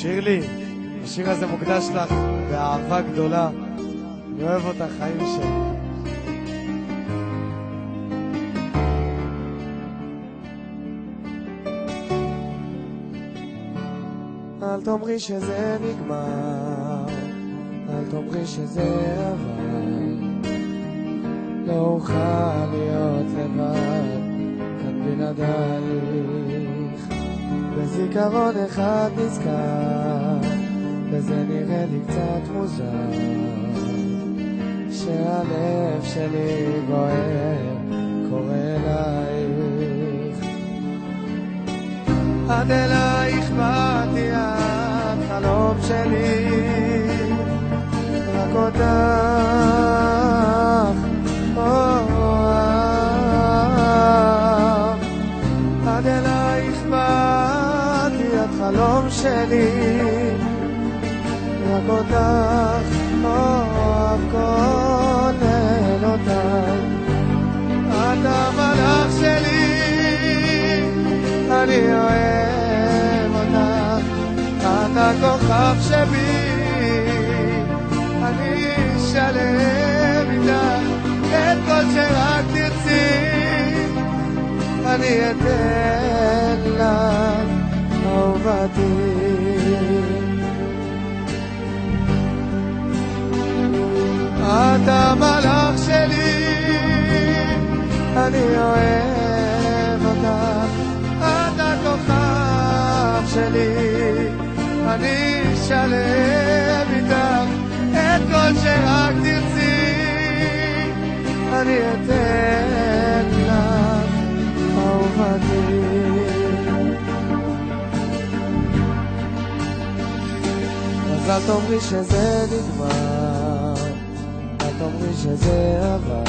שירלי, השיר הזה מוקדש לך באהבה גדולה. אני אוהב אותך, חיים שלי. אל תאמרי שזה נגמר, אל תאמרי שזה עבר, לא אוכל להיות לבד כאן בלעדייך. בזיכרון אחד נזכר, וזה נראה לי קצת מוזר, שהלב שלי בוער, קורא אלייך. עד אלייך באתי, את חלום שלי, רק אותך אוהב. עד אלייך באתי, את חלום שלי, רק אותך אוהב כל לילותיי. את המלאך שלי, אני אוהב אותך, את הכוכב שבי, אני שלם איתך, את כל שרק תרצי, אני אתן לך אהובתי. את המלאך שלי, אני אוהב אותך, את הכוכב שלי, אני שלם איתך, את כל שרק תרצי, אני אתן לך אהובתי. אז אל תאמרי שזה נגמר, אל תאמרי שזה עבר,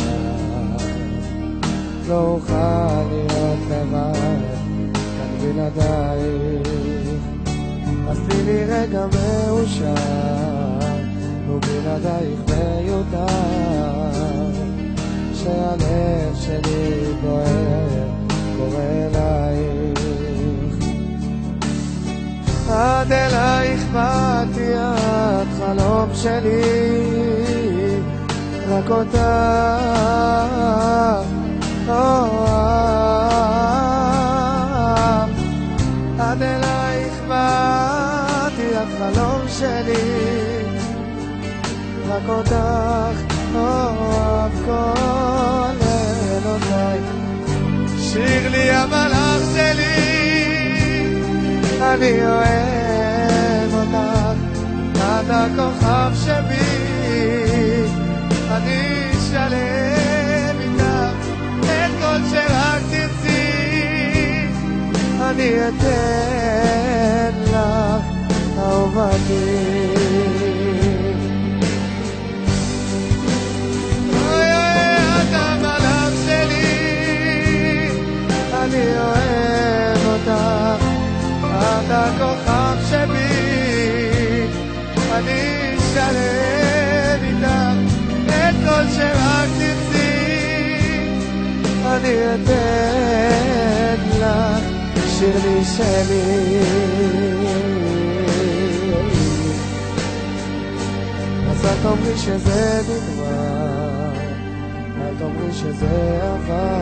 לא אוכל להיות לבד כאן בלעדייך. אז תני לי רגע מאושר, ובלעדייך מיותר, שהלב שלי בוער, קורא אלייך. עד אלייך באתי, את חלום שלי, רק אותך אוהב. עד אלייך באתי, את חלום שלי, רק אותך אוהב כל לילותיי. שירלי המלאך שלי, אני אוהב אותך, את הכוכב שבי, אני שלם איתך, את כל שרק תרצי, אני אתן לך אהובתי. את המלאך שלי, אני אוהב אותך, את הכוכב שבי, אני שלם איתך, את כל שרק תרצי, אני אתן לך שירלי שלי. אז אל תאמרי שזה נגמר, אל תאמרי שזה עבר,